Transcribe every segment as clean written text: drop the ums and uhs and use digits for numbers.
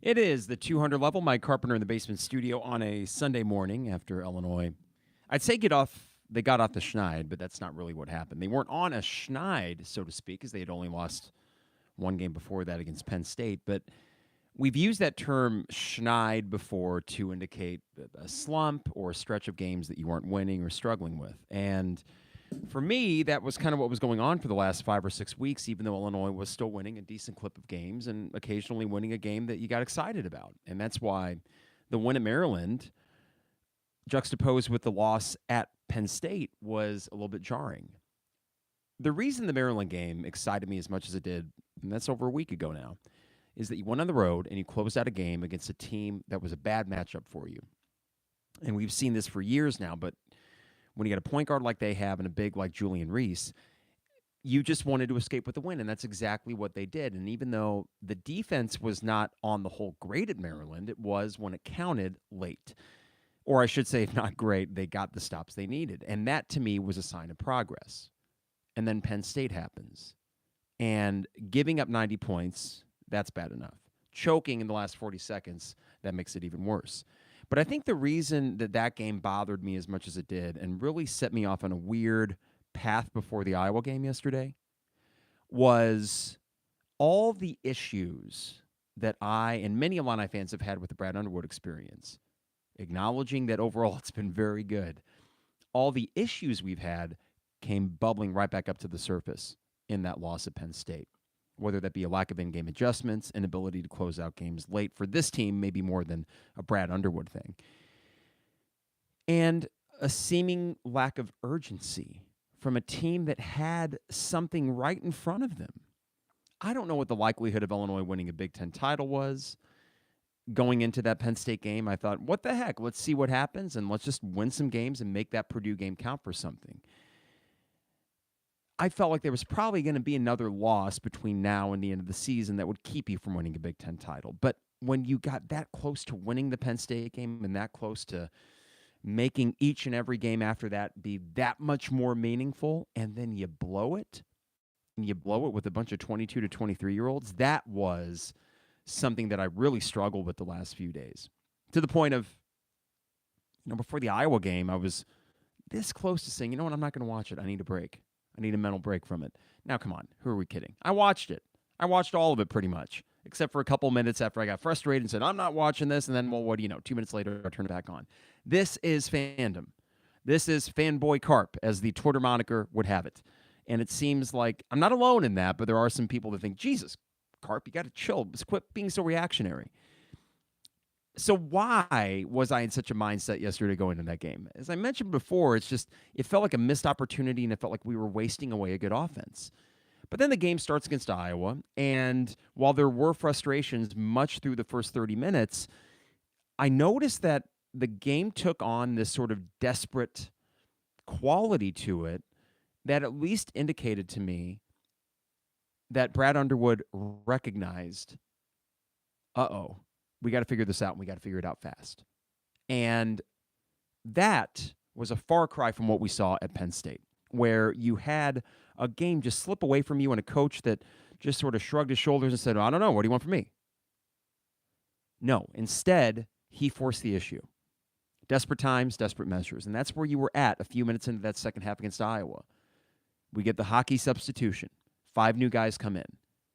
It is the 200 level. Mike Carpenter in the basement studio on a Sunday morning after Illinois. I'd say they got off the schneid, but that's not really what happened. They weren't on a schneid, so to speak, because they had only lost one game before that against Penn State. But we've used that term schneid before to indicate a slump or a stretch of games that you weren't winning or struggling with. And for me, that was kind of what was going on for the last 5 or 6 weeks, even though Illinois was still winning a decent clip of games and occasionally winning a game that you got excited about. And that's why the win at Maryland, juxtaposed with the loss at Penn State, was a little bit jarring. The reason the Maryland game excited me as much as it did, and that's over a week ago now, is that you went on the road and you closed out a game against a team that was a bad matchup for you. And we've seen this for years now, but when you got a point guard like they have and a big like Julian Reese, you just wanted to escape with the win, and that's exactly what they did. And even though the defense was not on the whole great at Maryland, it was, when it counted, late. Or I should say, if not great, they got the stops they needed. And that, to me, was a sign of progress. And then Penn State happens. And giving up 90 points, that's bad enough. Choking in the last 40 seconds, that makes it even worse. But I think the reason that game bothered me as much as it did and really set me off on a weird path before the Iowa game yesterday was all the issues that I and many Illini fans have had with the Brad Underwood experience. Acknowledging that overall it's been very good. All the issues we've had came bubbling right back up to the surface in that loss at Penn State. Whether that be a lack of in-game adjustments, inability to close out games late for this team, maybe more than a Brad Underwood thing, and a seeming lack of urgency from a team that had something right in front of them. I don't know what the likelihood of Illinois winning a Big Ten title was. Going into that Penn State game, I thought, what the heck? Let's see what happens, and let's just win some games and make that Purdue game count for something. I felt like there was probably going to be another loss between now and the end of the season that would keep you from winning a Big Ten title. But when you got that close to winning the Penn State game and that close to making each and every game after that be that much more meaningful, and then you blow it, and you blow it with a bunch of 22 to 23-year-olds, that was something that I really struggled with the last few days. To the point of, before the Iowa game, I was this close to saying, you know what, I'm not going to watch it. I need a break. I need a mental break from it. Now, come on. Who are we kidding? I watched it. I watched all of it pretty much, except for a couple minutes after I got frustrated and said, I'm not watching this. And then, well, what do you know? 2 minutes later, I turn it back on. This is fandom. This is Fanboy Carp, as the Twitter moniker would have it. And it seems like I'm not alone in that, but there are some people that think, Jesus, Carp, you got to chill. Just quit being so reactionary. So why was I in such a mindset yesterday going into that game? As I mentioned before, it felt like a missed opportunity, and it felt like we were wasting away a good offense. But then the game starts against Iowa, and while there were frustrations much through the first 30 minutes, I noticed that the game took on this sort of desperate quality to it that at least indicated to me that Brad Underwood recognized, we got to figure this out, and we got to figure it out fast. And that was a far cry from what we saw at Penn State, where you had a game just slip away from you and a coach that just sort of shrugged his shoulders and said, I don't know, what do you want from me? No, instead, he forced the issue. Desperate times, desperate measures. And that's where you were at a few minutes into that second half against Iowa. We get the Hawkeyes substitution. 5 new guys come in.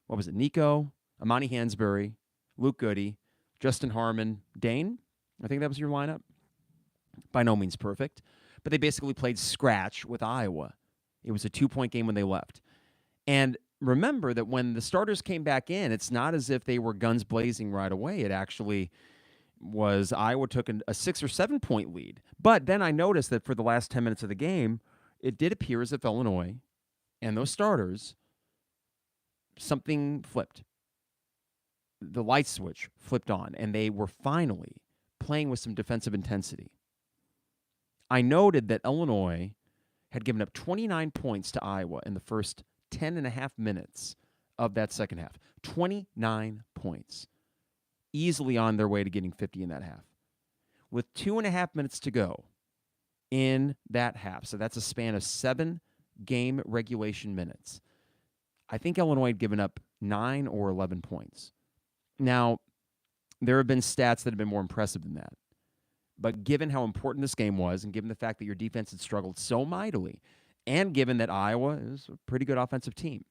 What was it? Nico, Amani Hansberry, Luke Goody, Justin Harmon, Dane. I think that was your lineup. By no means perfect, but they basically played scratch with Iowa. It was a 2-point game when they left. And remember that when the starters came back in, it's not as if they were guns blazing right away. It actually was Iowa took a 6 or 7 point lead. But then I noticed that for the last 10 minutes of the game, it did appear as if Illinois and those starters, something flipped. The light switch flipped on, and they were finally playing with some defensive intensity. I noted that Illinois had given up 29 points to Iowa in the first 10 and a half minutes of that second half. 29 points. Easily on their way to getting 50 in that half. With 2.5 minutes to go in that half, so that's a span of 7 game regulation minutes, I think Illinois had given up 9 or 11 points. Now, There have been stats that have been more impressive than that. But given how important this game was, and given the fact that your defense had struggled so mightily, and given that Iowa is a pretty good offensive team,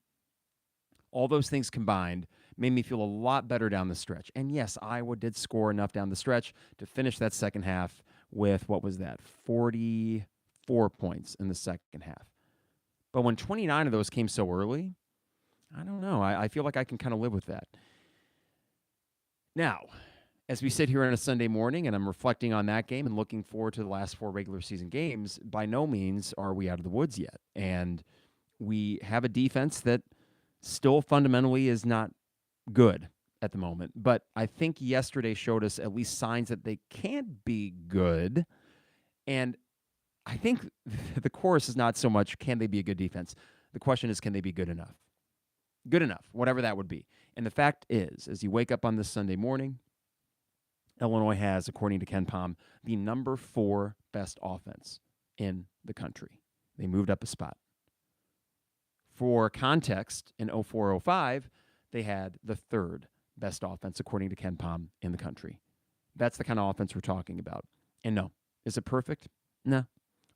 all those things combined made me feel a lot better down the stretch. And yes, Iowa did score enough down the stretch to finish that second half with, 44 points in the second half. But when 29 of those came so early, I don't know. I feel like I can kind of live with that. Now, as we sit here on a Sunday morning and I'm reflecting on that game and looking forward to the last 4 regular season games, by no means are we out of the woods yet. And we have a defense that still fundamentally is not good at the moment. But I think yesterday showed us at least signs that they can be good. And I think the chorus is not so much, can they be a good defense? The question is, can they be good enough? Good enough, whatever that would be. And the fact is, as you wake up on this Sunday morning, Illinois has, according to Ken Pom, the number 4 best offense in the country. They moved up a spot. For context, in 04-05, they had the 3rd best offense, according to Ken Pom, in the country. That's the kind of offense we're talking about. And no, is it perfect? No.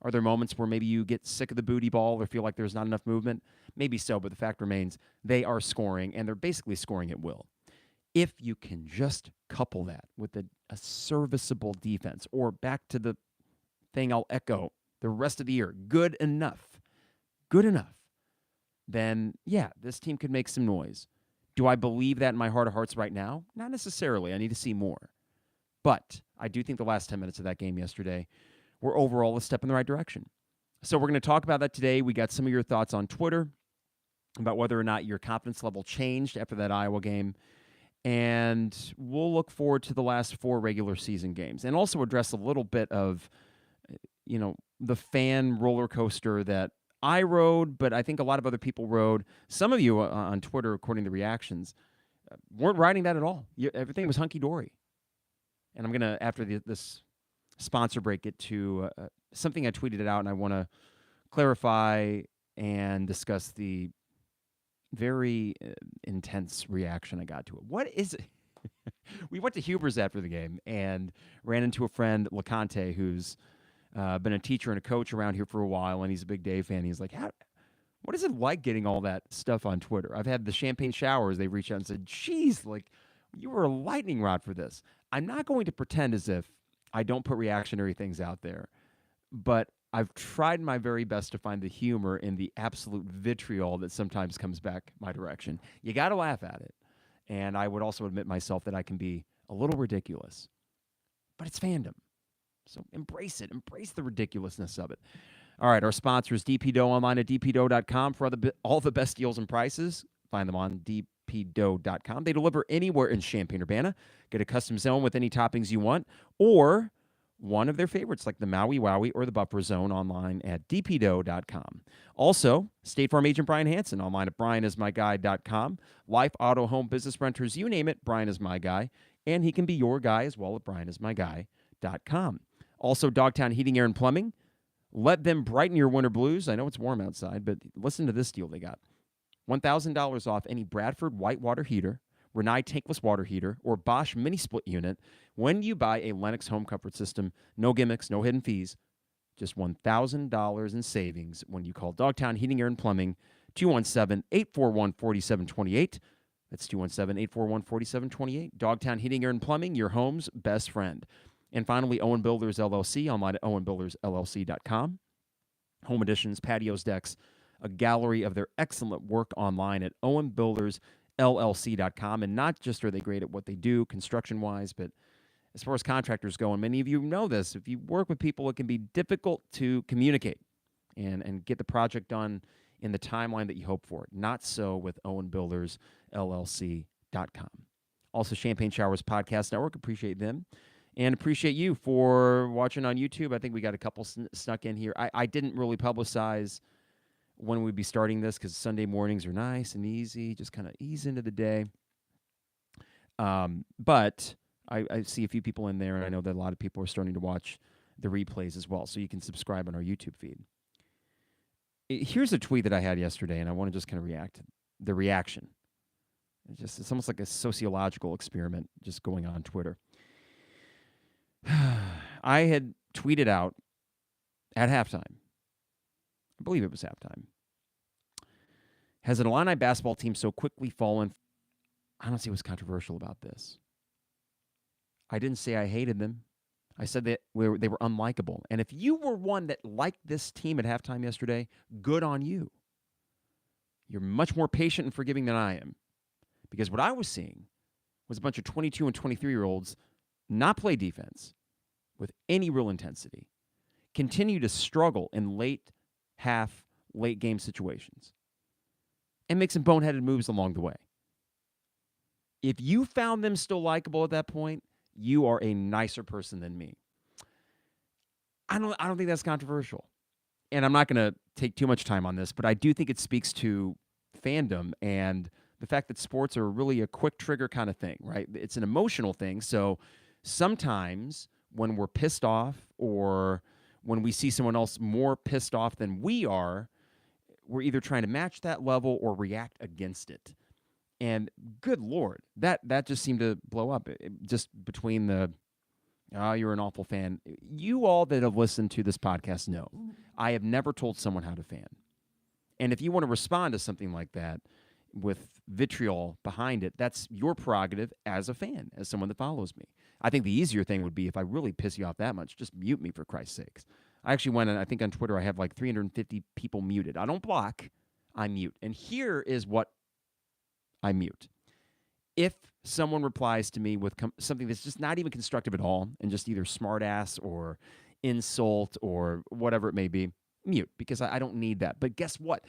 Are there moments where maybe you get sick of the booty ball or feel like there's not enough movement? Maybe so, but the fact remains they are scoring, and they're basically scoring at will. If you can just couple that with a serviceable defense, or back to the thing I'll echo the rest of the year, good enough, then, yeah, this team could make some noise. Do I believe that in my heart of hearts right now? Not necessarily. I need to see more. But I do think the last 10 minutes of that game yesterday were overall a step in the right direction. So we're going to talk about that today. We got some of your thoughts on Twitter about whether or not your confidence level changed after that Iowa game. And we'll look forward to the last 4 regular season games and also address a little bit of, the fan roller coaster that I rode, but I think a lot of other people rode. Some of you on Twitter, according to reactions, weren't riding that at all. Everything was hunky-dory. And I'm going to, after this sponsor break, get to something I tweeted out, and I want to clarify and discuss the very intense reaction I got to it. What is it? We went to Huber's after the game and ran into a friend, LeConte, who's been a teacher and a coach around here for a while, and he's a big Dave fan. He's like, what is it like getting all that stuff on Twitter? I've had the champagne showers. They reached out and said, geez, you were a lightning rod for this. I'm not going to pretend as if I don't put reactionary things out there, but I've tried my very best to find the humor in the absolute vitriol that sometimes comes back my direction. You got to laugh at it. And I would also admit myself that I can be a little ridiculous, but it's fandom. So embrace it. Embrace the ridiculousness of it. All right, our sponsor is DPDough, online at dpdough.com for all the best deals and prices. Find them on dpdough.com. They deliver anywhere in Champaign-Urbana. Get a custom zone with any toppings you want, or one of their favorites like the Maui Wowie or the Buffer Zone online at dpdough.com. Also, State Farm agent Brian Hansen online at brianismyguy.com. Life, auto, home, business renters, you name it, Brian is my guy. And he can be your guy as well at brianismyguy.com. Also, Dogtown Heating, Air, and Plumbing. Let them brighten your winter blues. I know it's warm outside, but listen to this deal they got. $1,000 off any Bradford white water heater, Rinnai tankless water heater, or Bosch mini split unit when you buy a Lennox home comfort system. No gimmicks, no hidden fees. Just $1,000 in savings when you call Dogtown Heating, Air, and Plumbing, 217-841-4728. That's 217-841-4728. Dogtown Heating, Air, and Plumbing, your home's best friend. And finally, Owen Builders LLC, online at owenbuildersllc.com. Home additions, patios, decks, a gallery of their excellent work online at owenbuildersllc.com. And not just are they great at what they do construction-wise, but as far as contractors go, and many of you know this, if you work with people, it can be difficult to communicate and get the project done in the timeline that you hope for. Not so with owenbuildersllc.com. Also, Champagne Showers Podcast Network, appreciate them. And appreciate you for watching on YouTube. I think we got a couple snuck in here. I didn't really publicize when we'd be starting this because Sunday mornings are nice and easy, just kind of ease into the day. But I see a few people in there, and I know that a lot of people are starting to watch the replays as well, so you can subscribe on our YouTube feed. Here's a tweet that I had yesterday, and I want to just kind of react to the reaction. It's almost like a sociological experiment just going on Twitter. I had tweeted out at halftime, I believe it was halftime, has an Illini basketball team so quickly fallen? I don't see what's controversial about this. I didn't say I hated them. I said that they were unlikable. And if you were one that liked this team at halftime yesterday, good on you. You're much more patient and forgiving than I am. Because what I was seeing was a bunch of 22 and 23-year-olds not play defense with any real intensity, continue to struggle in late game situations, and make some boneheaded moves along the way. If you found them still likable at that point, you are a nicer person than me. I don't think that's controversial. And I'm not going to take too much time on this, but I do think it speaks to fandom and the fact that sports are really a quick trigger kind of thing, right? It's an emotional thing. So sometimes when we're pissed off or when we see someone else more pissed off than we are, we're either trying to match that level or react against it. And good Lord, that just seemed to blow up. Just between the, oh, you're an awful fan. You all that have listened to this podcast know I have never told someone how to fan. And if you want to respond to something like that with vitriol behind it, that's your prerogative as a fan, as someone that follows me. I think the easier thing would be if I really piss you off that much, just mute me for Christ's sakes. I actually went, and I think on Twitter I have like 350 people muted. I don't block, I mute. And here is what I mute. If someone replies to me with something that's just not even constructive at all and just either smartass or insult or whatever it may be, mute, because I don't need that. But guess what?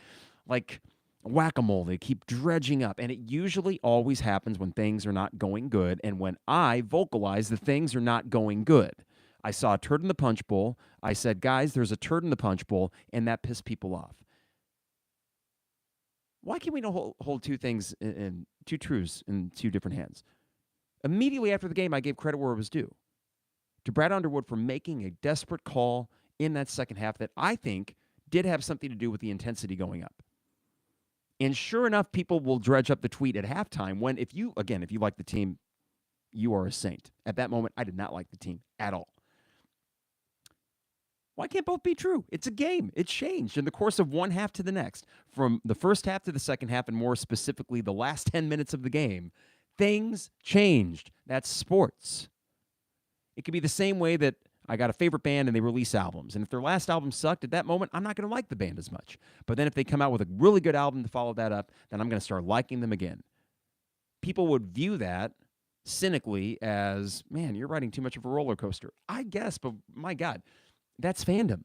Like whack-a-mole, they keep dredging up, and it usually always happens when things are not going good and when I vocalize that things are not going good. I saw a turd in the punch bowl. I said, guys, there's a turd in the punch bowl, and that pissed people off. Why can't we not hold two things in two truths in two different hands? Immediately after the game, I gave credit where it was due to Brad Underwood for making a desperate call in that second half that I think did have something to do with the intensity going up. And sure enough, people will dredge up the tweet at halftime when, if you like the team, you are a saint. At that moment, I did not like the team at all. Why can't both be true? It's a game. It changed in the course of one half to the next. From the first half to the second half, and more specifically, the last 10 minutes of the game, things changed. That's sports. It could be the same way that I got a favorite band and they release albums. And if their last album sucked at that moment, I'm not going to like the band as much. But then if they come out with a really good album to follow that up, then I'm going to start liking them again. People would view that cynically as, man, you're riding too much of a roller coaster. I guess, but my God, that's fandom.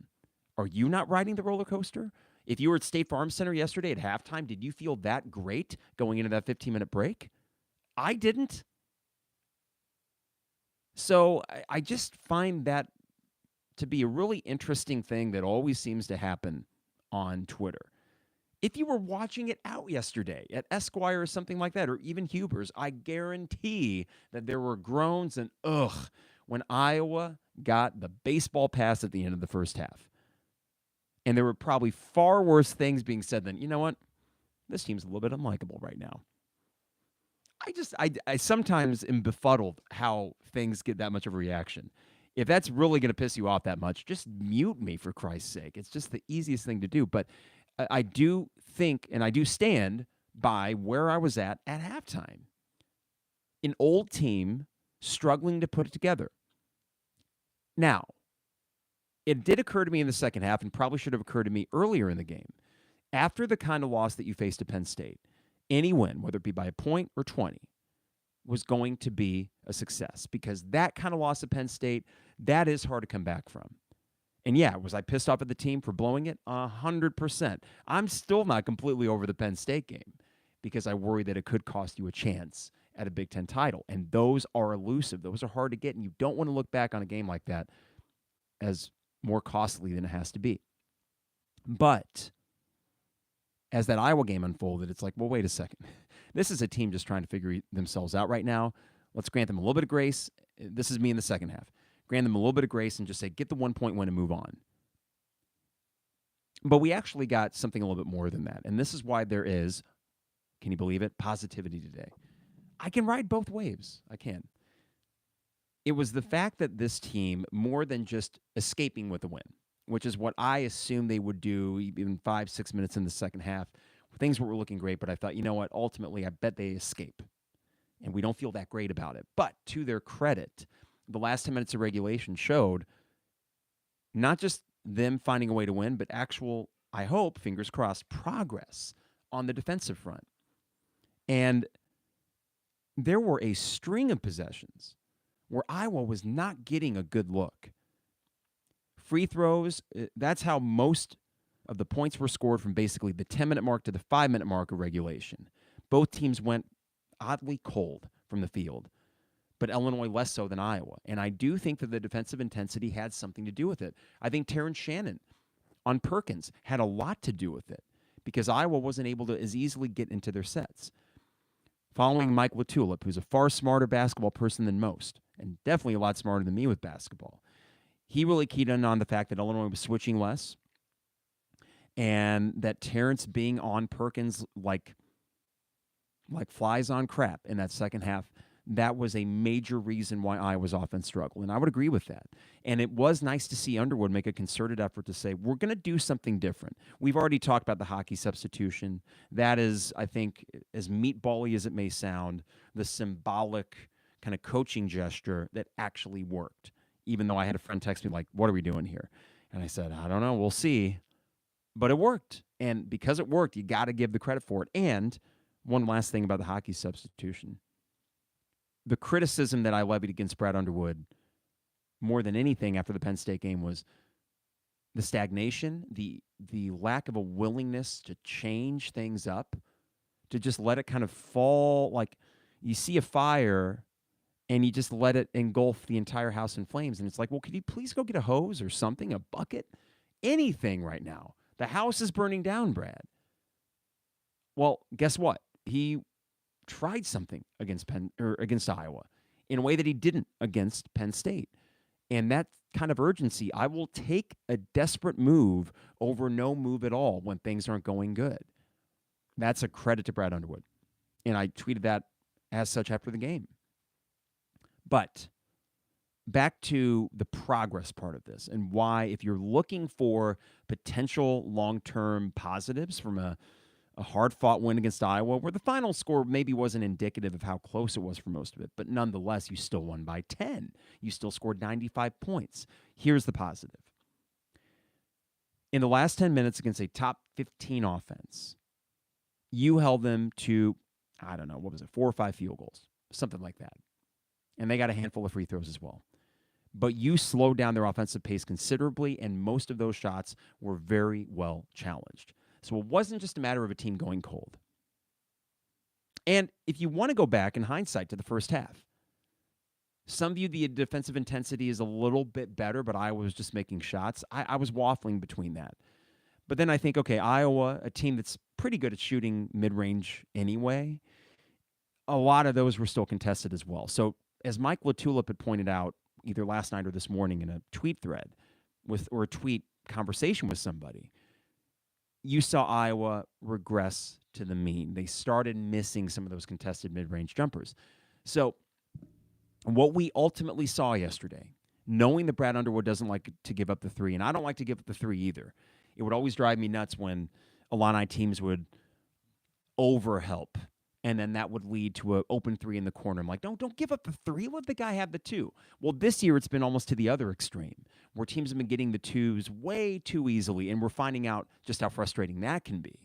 Are you not riding the roller coaster? If you were at State Farm Center yesterday at halftime, did you feel that great going into that 15-minute break? I didn't. So I just find that to be a really interesting thing that always seems to happen on Twitter. If you were watching it out yesterday at Esquire or something like that, or even Huber's, I guarantee that there were groans and ugh when Iowa got the baseball pass at the end of the first half. And there were probably far worse things being said than, you know what, this team's a little bit unlikable right now. I sometimes am befuddled how things get that much of a reaction. If that's really going to piss you off that much, just mute me for Christ's sake. It's just the easiest thing to do. But I do think, and I do stand by where I was at halftime. An old team struggling to put it together. Now, it did occur to me in the second half, and probably should have occurred to me earlier in the game. After the kind of loss that you faced at Penn State, any win, whether it be by a point or 20, was going to be a success, because that kind of loss at Penn State, that is hard to come back from. And yeah, was I pissed off at the team for blowing it? 100%. I'm still not completely over the Penn State game because I worry that it could cost you a chance at a Big Ten title. And those are elusive. Those are hard to get, and you don't want to look back on a game like that as more costly than it has to be. But as that Iowa game unfolded, it's like, well, wait a second. This is a team just trying to figure themselves out right now. Let's grant them a little bit of grace. This is me in the second half. Grant them a little bit of grace and just say, get the 1 point win and move on. But we actually got something a little bit more than that. And this is why there is, can you believe it, positivity today. I can ride both waves. I can. It was the fact that this team, more than just escaping with a win, which is what I assumed they would do even 5-6 minutes in the second half. Things were looking great, but I thought, you know what? Ultimately, I bet they escape. And we don't feel that great about it. But to their credit, the last 10 minutes of regulation showed not just them finding a way to win, but actual, I hope, fingers crossed, progress on the defensive front. And there were a string of possessions where Iowa was not getting a good look. Free throws, that's how most of the points were scored from basically the 10-minute mark to the 5-minute mark of regulation. Both teams went oddly cold from the field, but Illinois less so than Iowa. And I do think that the defensive intensity had something to do with it. I think Terrence Shannon on Perkins had a lot to do with it because Iowa wasn't able to as easily get into their sets. Following Mike LaTulip, who's a far smarter basketball person than most, and definitely a lot smarter than me with basketball, he really keyed in on the fact that Illinois was switching less and that Terrence being on Perkins like flies on crap in that second half, that was a major reason why Iowa's offense struggled. And I would agree with that. And it was nice to see Underwood make a concerted effort to say, we're going to do something different. We've already talked about the Hawkeyes substitution. That is, I think, as meatball-y as it may sound, the symbolic kind of coaching gesture that actually worked. Even though I had a friend text me like, what are we doing here? And I said, I don't know. We'll see. But it worked. And because it worked, you got to give the credit for it. And one last thing about the Hawkeyes substitution. The criticism that I levied against Brad Underwood more than anything after the Penn State game was the stagnation, the lack of a willingness to change things up, to just let it kind of fall. Like you see a fire and you just let it engulf the entire house in flames. And it's like, well, could you please go get a hose or something, a bucket, anything right now? The house is burning down, Brad. Well, guess what? He tried something against Iowa in a way that he didn't against Penn State. And that kind of urgency, I will take a desperate move over no move at all when things aren't going good. That's a credit to Brad Underwood. And I tweeted that as such after the game. But back to the progress part of this and why, if you're looking for potential long-term positives from a hard-fought win against Iowa, where the final score maybe wasn't indicative of how close it was for most of it, but nonetheless, you still won by 10. You still scored 95 points. Here's the positive. In the last 10 minutes against a top 15 offense, you held them to, 4 or 5 field goals, something like that. And they got a handful of free throws as well. But you slowed down their offensive pace considerably, and most of those shots were very well challenged. So it wasn't just a matter of a team going cold. And if you want to go back in hindsight to the first half, some view the defensive intensity is a little bit better, but Iowa was just making shots. I was waffling between that. But then I think, okay, Iowa, a team that's pretty good at shooting mid-range anyway, a lot of those were still contested as well. So as Mike LaTulip had pointed out either last night or this morning in a tweet thread or a tweet conversation with somebody, you saw Iowa regress to the mean. They started missing some of those contested mid-range jumpers. So what we ultimately saw yesterday, knowing that Brad Underwood doesn't like to give up the three, and I don't like to give up the three either. It would always drive me nuts when Illini teams would overhelp, and then that would lead to an open three in the corner. I'm like, don't give up the three. Let the guy have the two. Well, this year it's been almost to the other extreme, where teams have been getting the twos way too easily, and we're finding out just how frustrating that can be.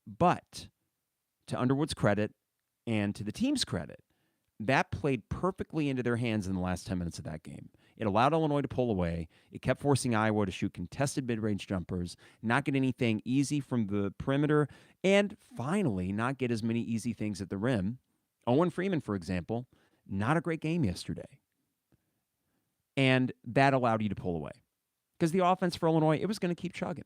But to Underwood's credit and to the team's credit, that played perfectly into their hands in the last 10 minutes of that game. It allowed Illinois to pull away. It kept forcing Iowa to shoot contested mid-range jumpers, not get anything easy from the perimeter, and finally not get as many easy things at the rim. Owen Freeman, for example, not a great game yesterday. And that allowed you to pull away. Because the offense for Illinois, it was going to keep chugging.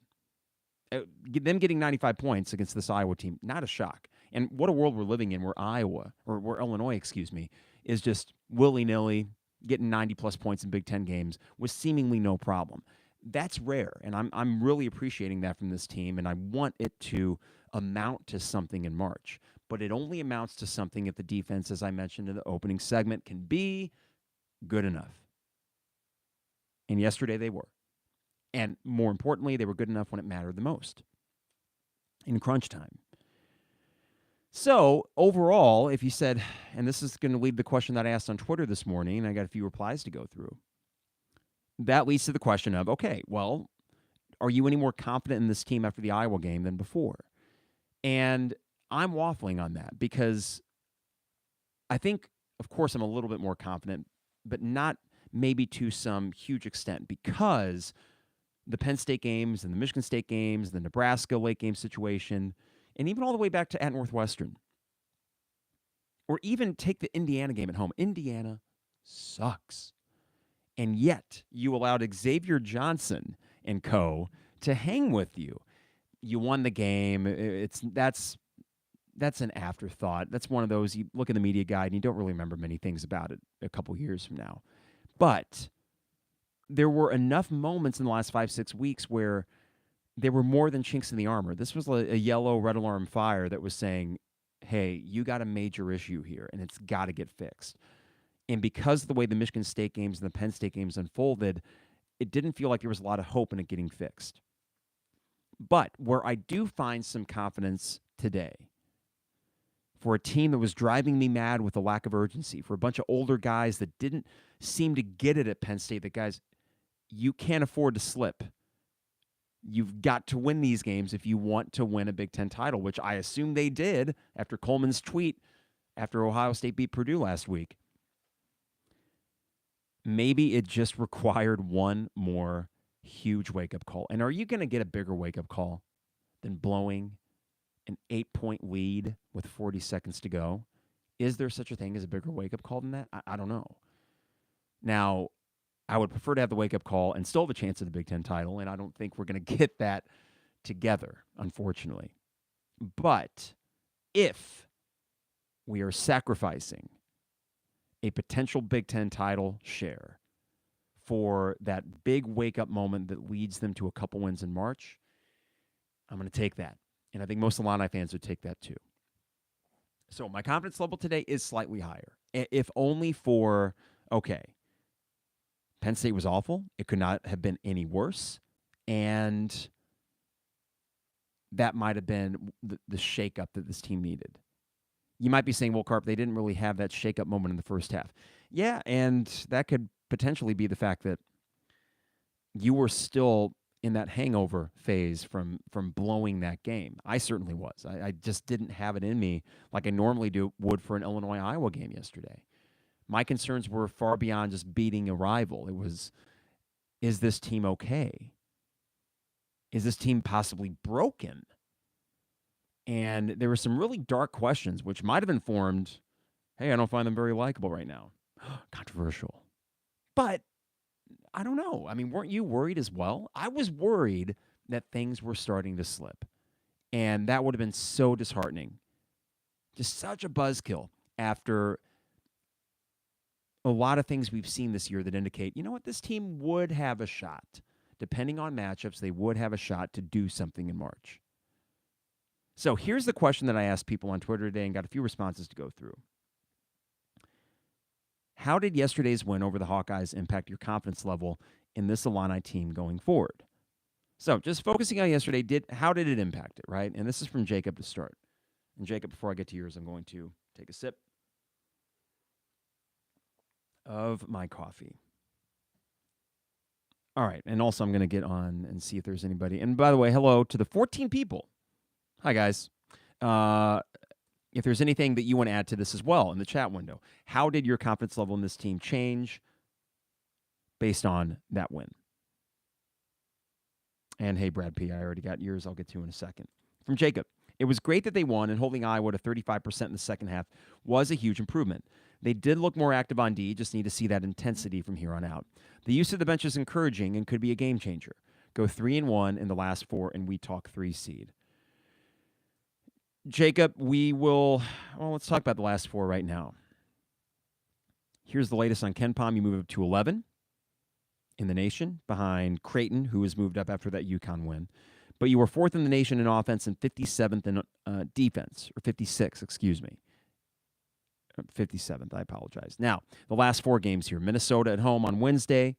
Them getting 95 points against this Iowa team, not a shock. And what a world we're living in where Illinois, is just willy-nilly getting 90-plus points in Big Ten games with seemingly no problem. That's rare, and I'm really appreciating that from this team, and I want it to amount to something in March. but it only amounts to something if the defense, as I mentioned in the opening segment, can be good enough. And yesterday they were. And more importantly, they were good enough when it mattered the most, in crunch time. So overall, if you said, and this is going to lead the question that I asked on Twitter this morning, and I got a few replies to go through, that leads to the question of, okay, well, are you any more confident in this team after the Iowa game than before? And I'm waffling on that because I think, of course, I'm a little bit more confident, but not maybe to some huge extent, because the Penn State games and the Michigan State games, the Nebraska late game situation, and even all the way back to at Northwestern, or even take the Indiana game at home. Indiana sucks. And yet you allowed Xavier Johnson and co. to hang with you. You won the game. That's an afterthought. That's one of those, you look at the media guide and you don't really remember many things about it a couple years from now. But there were enough moments in the last 5-6 weeks where there were more than chinks in the armor. This was a yellow red alarm fire that was saying, hey, you got a major issue here, and it's got to get fixed. And because of the way the Michigan State games and the Penn State games unfolded, it didn't feel like there was a lot of hope in it getting fixed. But where I do find some confidence today, for a team that was driving me mad with a lack of urgency, for a bunch of older guys that didn't seem to get it at Penn State, that guys, you can't afford to slip. You've got to win these games if you want to win a Big Ten title, which I assume they did after Coleman's tweet after Ohio State beat Purdue last week. Maybe it just required one more huge wake-up call. And are you going to get a bigger wake-up call than blowing an 8-point lead with 40 seconds to go? Is there such a thing as a bigger wake-up call than that? I don't know. Now, I would prefer to have the wake-up call and still have a chance at the Big Ten title, and I don't think we're going to get that together, unfortunately. But if we are sacrificing a potential Big Ten title share for that big wake-up moment that leads them to a couple wins in March, I'm going to take that. And I think most Illini fans would take that too. So my confidence level today is slightly higher, if only for, okay, Penn State was awful. It could not have been any worse. And that might have been the shakeup that this team needed. You might be saying, well, Carp, they didn't really have that shakeup moment in the first half. Yeah, and that could potentially be the fact that you were still in that hangover phase from blowing that game. I certainly was. I just didn't have it in me like I normally would for an Illinois-Iowa game yesterday. My concerns were far beyond just beating a rival. It was, is this team okay? Is this team possibly broken? And there were some really dark questions, which might have informed, hey, I don't find them very likable right now. Controversial. But I don't know. I mean, weren't you worried as well? I was worried that things were starting to slip. And that would have been so disheartening. Just such a buzzkill after a lot of things we've seen this year that indicate, you know what, this team would have a shot. Depending on matchups, they would have a shot to do something in March. So here's the question that I asked people on Twitter today and got a few responses to go through. How did yesterday's win over the Hawkeyes impact your confidence level in this Illini team going forward? So just focusing on yesterday, how did it impact it, right? And this is from Jacob to start. And Jacob, before I get to yours, I'm going to take a sip of my coffee. All right, and also I'm going to get on and see if there's anybody. And by the way, hello to the 14 people. Hi, guys. If there's anything that you want to add to this as well in the chat window, how did your confidence level in this team change based on that win? And hey, Brad P., I already got yours. I'll get to in a second. From Jacob, it was great that they won, and holding Iowa to 35% in the second half was a huge improvement. They did look more active on D, just need to see that intensity from here on out. The use of the bench is encouraging and could be a game changer. Go 3-1 in the last 4, and we talk 3 seed. Jacob, let's talk about the last 4 right now. Here's the latest on KenPom. You move up to 11 in the nation behind Creighton, who has moved up after that UConn win. but you were 4th in the nation in offense and 57th in defense, or 56, excuse me. 57th, I apologize. Now, the last 4 games here. Minnesota at home on Wednesday,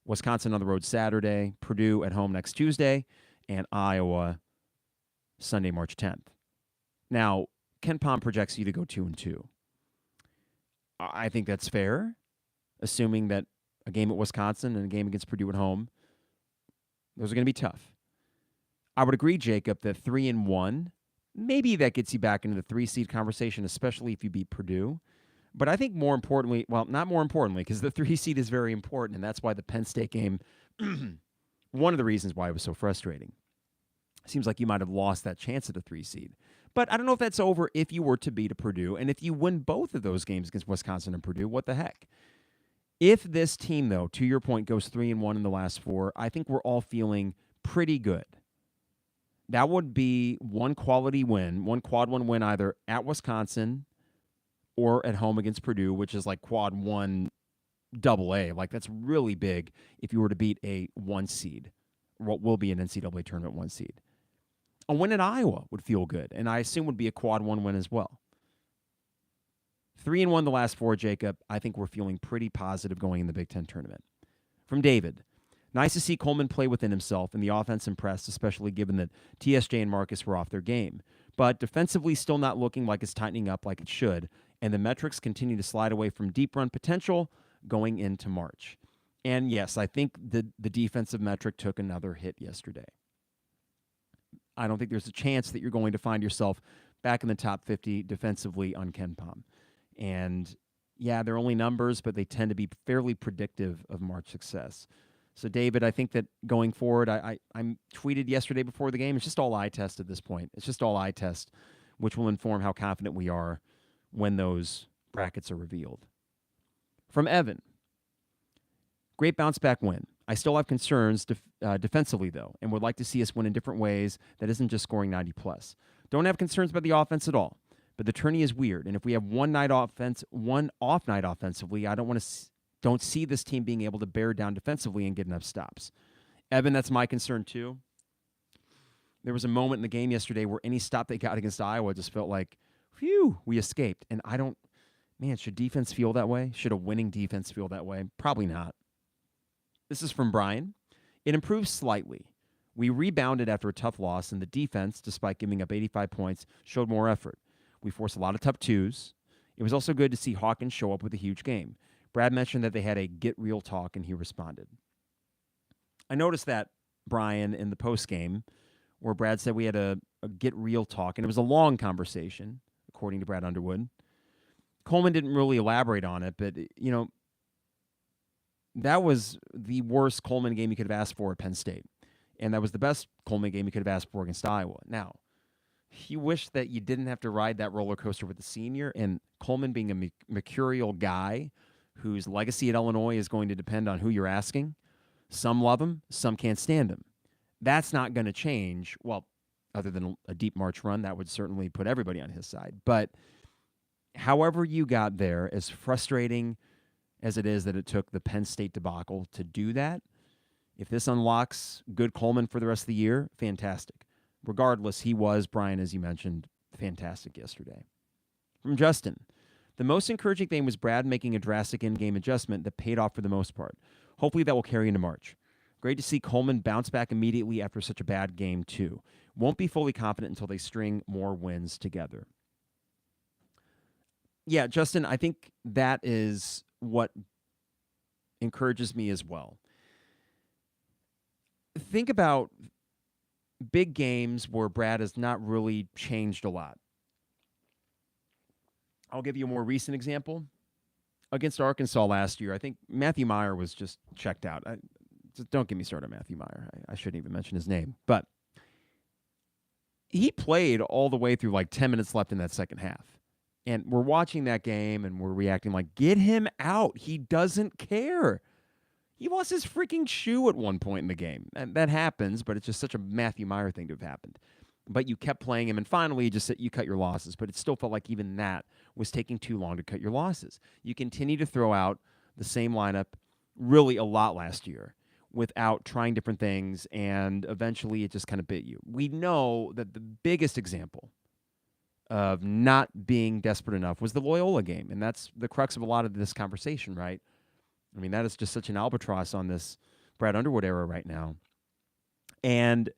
Wisconsin on the road Saturday, Purdue at home next Tuesday, and Iowa Sunday, March 10th. Now, Ken Pom projects you to go 2-2. I think that's fair, assuming that a game at Wisconsin and a game against Purdue at home, those are going to be tough. I would agree, Jacob, that 3-1, maybe that gets you back into the 3-seed conversation, especially if you beat Purdue. But I think more importantly, well, not more importantly, because the 3-seed is very important, and that's why the Penn State game, one of the reasons why it was so frustrating. Seems like you might have lost that chance at the 3-seed. But I don't know if that's over if you were to beat a Purdue. And if you win both of those games against Wisconsin and Purdue, what the heck? If this team, though, to your point, goes 3-1 in the last 4, I think we're all feeling pretty good. That would be one quality win, one quad 1 win either at Wisconsin or at home against Purdue, which is like quad 1 AA. Like, that's really big if you were to beat a 1 seed, what will be an NCAA tournament 1 seed. A win at Iowa would feel good, and I assume would be a quad 1 win as well. 3-1 the last 4, Jacob. I think we're feeling pretty positive going in the Big Ten tournament. From David, nice to see Coleman play within himself, and the offense impressed, especially given that TSJ and Marcus were off their game. But defensively still not looking like it's tightening up like it should, and the metrics continue to slide away from deep run potential going into March. And yes, I think the defensive metric took another hit yesterday. I don't think there's a chance that you're going to find yourself back in the top 50 defensively on Ken Pom. And yeah, they're only numbers, but they tend to be fairly predictive of March success. So, David, I think that going forward, I tweeted yesterday before the game, it's just all eye test at this point. It's just all eye test, which will inform how confident we are when those brackets are revealed. From Evan, great bounce back win. I still have concerns defensively, though, and would like to see us win in different ways that isn't just scoring 90+. Don't have concerns about the offense at all, but the tourney is weird, and if we have one off night offensively, I don't see this team being able to bear down defensively and get enough stops. Evan, that's my concern too. There was a moment in the game yesterday where any stop they got against Iowa just felt like, phew, we escaped. And should defense feel that way? Should a winning defense feel that way? Probably not. This is from Brian. It improved slightly. We rebounded after a tough loss, and the defense, despite giving up 85 points, showed more effort. We forced a lot of tough twos. It was also good to see Hawkins show up with a huge game. Brad mentioned that they had a get real talk, and he responded. I noticed that, Brian, in the postgame, where Brad said we had a get real talk, and it was a long conversation, according to Brad Underwood. Coleman didn't really elaborate on it, but, that was the worst Coleman game you could have asked for at Penn State. And that was the best Coleman game you could have asked for against Iowa. Now, you wish that you didn't have to ride that roller coaster with the senior, and Coleman being a mercurial guy whose legacy at Illinois is going to depend on who you're asking. Some love him, some can't stand him. That's not going to change. Well, other than a deep March run, that would certainly put everybody on his side. But however you got there, as frustrating as it is that it took the Penn State debacle to do that, if this unlocks good Coleman for the rest of the year, fantastic. Regardless, he was, Brian, as you mentioned, fantastic yesterday. From Justin, the most encouraging thing was Brad making a drastic in-game adjustment that paid off for the most part. Hopefully that will carry into March. Great to see Coleman bounce back immediately after such a bad game, too. Won't be fully confident until they string more wins together. Yeah, Justin, I think that is what encourages me as well. Think about big games where Brad has not really changed a lot. I'll give you a more recent example. Against Arkansas last year, I think Matthew Meyer was just checked out. Don't get me started on Matthew Meyer. I shouldn't even mention his name. But he played all the way through like 10 minutes left in that second half. And we're watching that game and we're reacting like, get him out. He doesn't care. He lost his freaking shoe at one point in the game. And that happens, but it's just such a Matthew Meyer thing to have happened. But you kept playing him, and finally you cut your losses. But it still felt like even that was taking too long to cut your losses. You continue to throw out the same lineup really a lot last year. without trying different things, and eventually it just kind of bit you. We know that the biggest example of not being desperate enough was the Loyola game, and that's the crux of a lot of this conversation, right? I mean, that is just such an albatross on this Brad Underwood era right now. And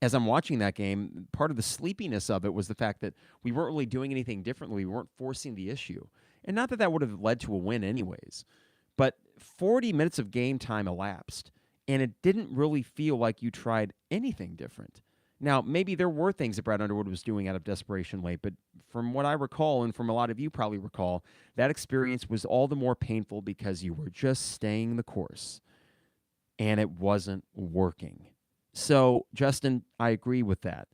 as I'm watching that game, part of the sleepiness of it was the fact that we weren't really doing anything differently. We weren't forcing the issue. And not that that would have led to a win anyways, but 40 minutes of game time elapsed, and it didn't really feel like you tried anything different. Now, maybe there were things that Brad Underwood was doing out of desperation late, but from what I recall, and from a lot of you probably recall, that experience was all the more painful because you were just staying the course, and it wasn't working. So, Justin, I agree with that.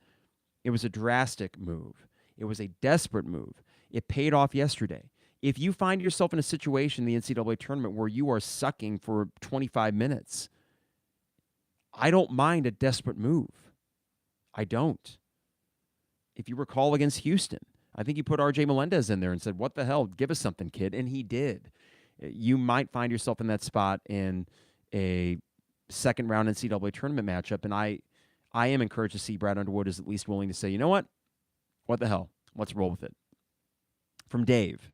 It was a drastic move. It was a desperate move. It paid off yesterday. If you find yourself in a situation in the NCAA tournament where you are sucking for 25 minutes, I don't mind a desperate move. I don't. If you recall against Houston, I think you put R.J. Melendez in there and said, what the hell, give us something, kid, and he did. You might find yourself in that spot in a second-round NCAA tournament matchup, and I am encouraged to see Brad Underwood is at least willing to say, you know what the hell, let's roll with it. From Dave,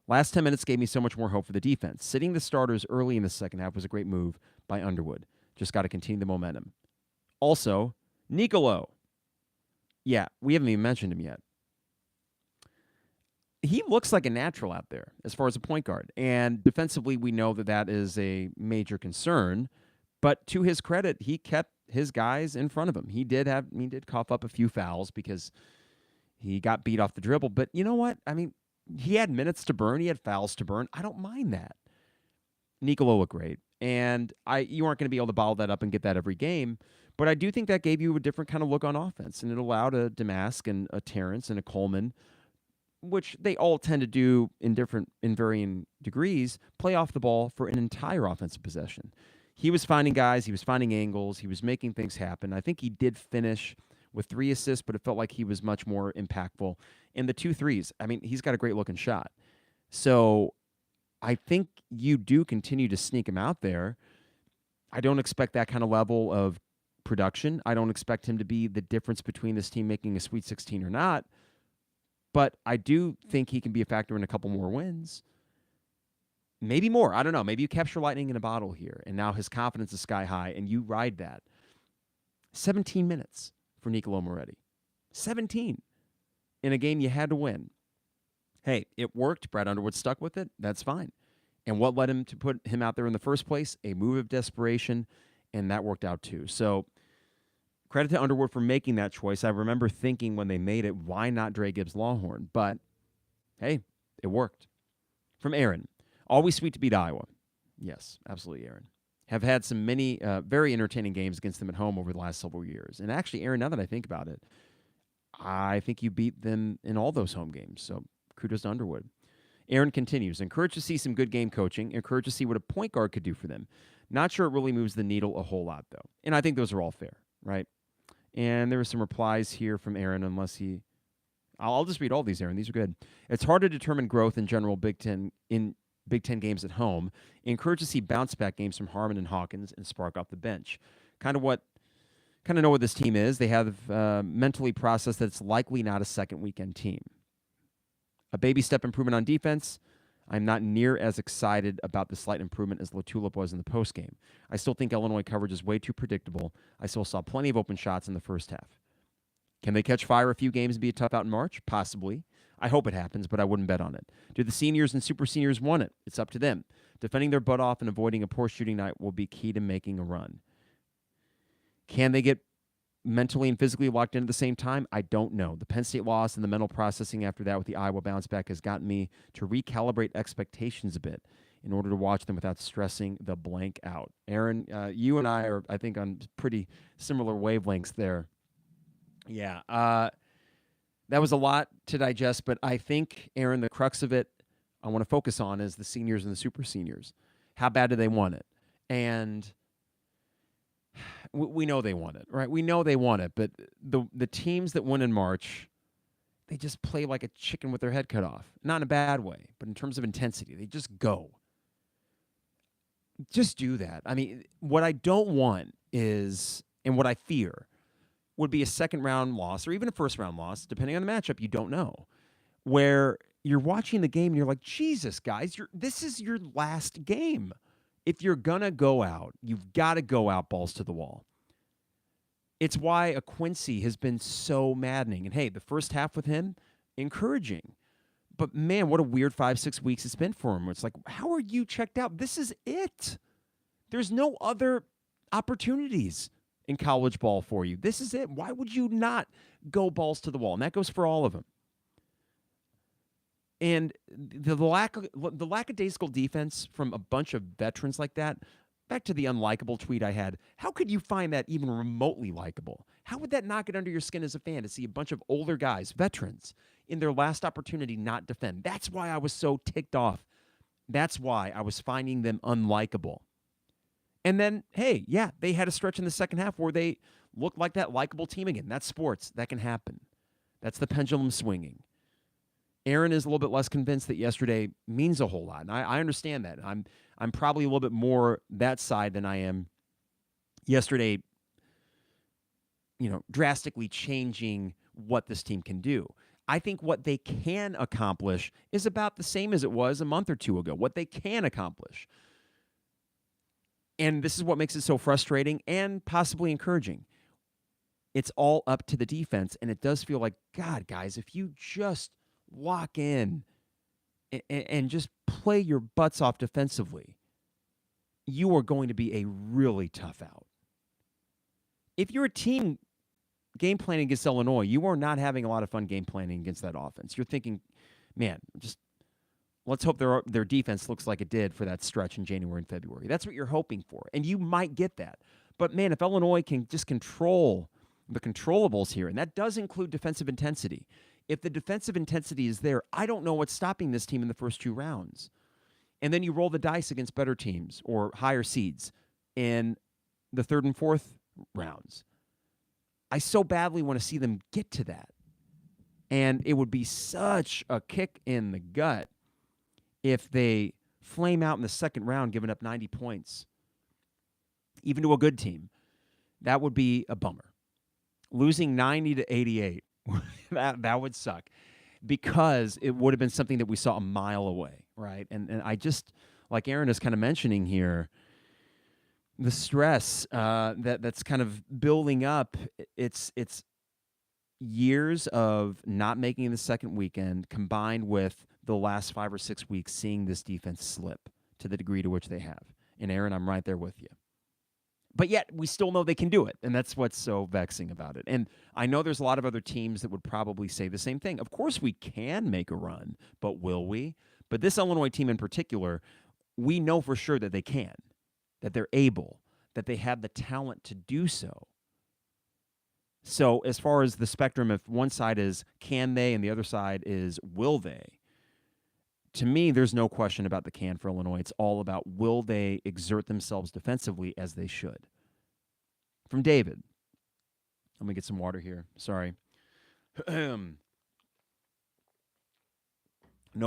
last 10 minutes gave me so much more hope for the defense. Sitting the starters early in the second half was a great move by Underwood. Just got to continue the momentum. Also, Nicolo. Yeah, we haven't even mentioned him yet. He looks like a natural out there as far as a point guard. And defensively, we know that that is a major concern. But to his credit, he kept his guys in front of him. He did cough up a few fouls because he got beat off the dribble. But you know what? I mean, he had minutes to burn. He had fouls to burn. I don't mind that. Nicolo looked great. And you aren't going to be able to bottle that up and get that every game. But I do think that gave you a different kind of look on offense. And it allowed a Damask and a Terrence and a Coleman, which they all tend to do in varying degrees, play off the ball for an entire offensive possession. He was finding guys. He was finding angles. He was making things happen. I think he did finish with 3 assists, but it felt like he was much more impactful. And the 2 threes, I mean, he's got a great-looking shot. So I think you do continue to sneak him out there. I don't expect that kind of level of production. I don't expect him to be the difference between this team making a Sweet 16 or not. But I do think he can be a factor in a couple more wins. Maybe more. I don't know. Maybe you capture lightning in a bottle here, and now his confidence is sky high, and you ride that. 17 minutes for Nicolo Moretti. 17 in a game you had to win. Hey, it worked. Brad Underwood stuck with it. That's fine. And what led him to put him out there in the first place? A move of desperation, and that worked out too. So credit to Underwood for making that choice. I remember thinking when they made it, why not Dre Gibbs-Longhorn? But, hey, it worked. From Aaron, always sweet to beat Iowa. Yes, absolutely, Aaron. Have had many very entertaining games against them at home over the last several years. And actually, Aaron, now that I think about it, I think you beat them in all those home games. So kudos to Underwood. Aaron continues, encouraged to see some good game coaching, encouraged to see what a point guard could do for them. Not sure it really moves the needle a whole lot, though. And I think those are all fair, right? And there were some replies here from Aaron, I'll just read all these, Aaron. These are good. It's hard to determine growth in general Big Ten games at home. Encouraged to see bounce-back games from Harmon and Hawkins and spark off the bench. Kind of know what this team is. They have mentally processed that it's likely not a second weekend team. A baby step improvement on defense. I'm not near as excited about the slight improvement as LaTulip was in the postgame. I still think Illinois coverage is way too predictable. I still saw plenty of open shots in the first half. Can they catch fire a few games and be a tough out in March? Possibly. I hope it happens, but I wouldn't bet on it. Do the seniors and super seniors want it? It's up to them. Defending their butt off and avoiding a poor shooting night will be key to making a run. Can they get mentally and physically locked in at the same time? I don't know. The Penn State loss and the mental processing after that with the Iowa bounce back has gotten me to recalibrate expectations a bit in order to watch them without stressing the blank out. Aaron, you and I are, I think, on pretty similar wavelengths there. Yeah, that was a lot to digest, but I think, Aaron, the crux of it I want to focus on is the seniors and the super seniors. How bad do they want it? And we know they want it, right? We know they want it, but the teams that win in March, they just play like a chicken with their head cut off. Not in a bad way, but in terms of intensity, they just go. Just do that. I mean, what I don't want is, and what I fear, would be a second-round loss or even a first-round loss, depending on the matchup. You don't know. Where you're watching the game and you're like, Jesus, guys, this is your last game. If you're going to go out, you've got to go out balls to the wall. It's why a Quincy has been so maddening. And hey, the first half with him, encouraging. But man, what a weird 5-6 weeks it's been for him. It's like, how are you checked out? This is it. There's no other opportunities in college ball for you. This is it. Why would you not go balls to the wall? And that goes for all of them. And the lackadaisical defense from a bunch of veterans like that, back to the unlikable tweet I had, how could you find that even remotely likable? How would that not get under your skin as a fan to see a bunch of older guys, veterans, in their last opportunity not defend? That's why I was so ticked off. That's why I was finding them unlikable. And then, hey, yeah, they had a stretch in the second half where they looked like that likable team again. That's sports. That can happen. That's the pendulum swinging. Aaron is a little bit less convinced that yesterday means a whole lot, and I understand that. I'm probably a little bit more that side than I am yesterday, drastically changing what this team can do. I think what they can accomplish is about the same as it was a month or two ago, what they can accomplish. And this is what makes it so frustrating and possibly encouraging. It's all up to the defense, and it does feel like, God, guys, if you just lock in and just play your butts off defensively, you are going to be a really tough out. If you're a team game planning against Illinois, you are not having a lot of fun game planning against that offense. You're thinking, man, just let's hope their defense looks like it did for that stretch in January and February. That's what you're hoping for, and you might get that. But, man, if Illinois can just control the controllables here, and that does include defensive intensity, if the defensive intensity is there, I don't know what's stopping this team in the first two rounds. And then you roll the dice against better teams or higher seeds in the third and fourth rounds. I so badly want to see them get to that. And it would be such a kick in the gut if they flame out in the second round, giving up 90 points, even to a good team. That would be a bummer. Losing 90-88. that would suck, because it would have been something that we saw a mile away, right? And I just, like Aaron is kind of mentioning here, the stress that's kind of building up. It's years of not making the second weekend combined with the last 5 or 6 weeks seeing this defense slip to the degree to which they have. And Aaron, I'm right there with you. But yet, we still know they can do it, and that's what's so vexing about it. And I know there's a lot of other teams that would probably say the same thing. Of course we can make a run, but will we? But this Illinois team in particular, we know for sure that they can, that they're able, that they have the talent to do so. So as far as the spectrum, if one side is can they and the other side is will they, to me, there's no question about the can for Illinois. It's all about will they exert themselves defensively as they should. From David. Let me get some water here. Sorry. No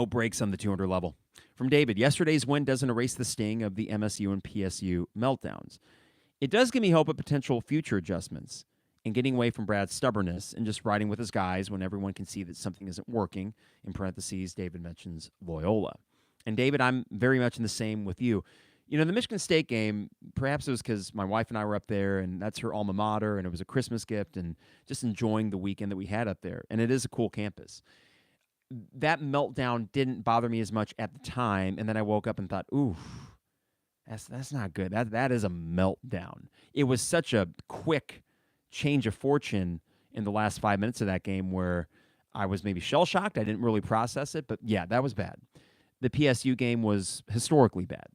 breaks on the 200 level. From David, yesterday's win doesn't erase the sting of the MSU and PSU meltdowns. It does give me hope of potential future adjustments and getting away from Brad's stubbornness and just riding with his guys when everyone can see that something isn't working. In parentheses, David mentions Loyola. And David, I'm very much in the same with you. The Michigan State game, perhaps it was because my wife and I were up there, and that's her alma mater, and it was a Christmas gift, and just enjoying the weekend that we had up there. And it is a cool campus. That meltdown didn't bother me as much at the time, and then I woke up and thought, ooh, that's not good. That is a meltdown. It was such a quick change of fortune in the last 5 minutes of that game where I was maybe shell-shocked. I didn't really process it, but yeah, that was bad. The PSU game was historically bad.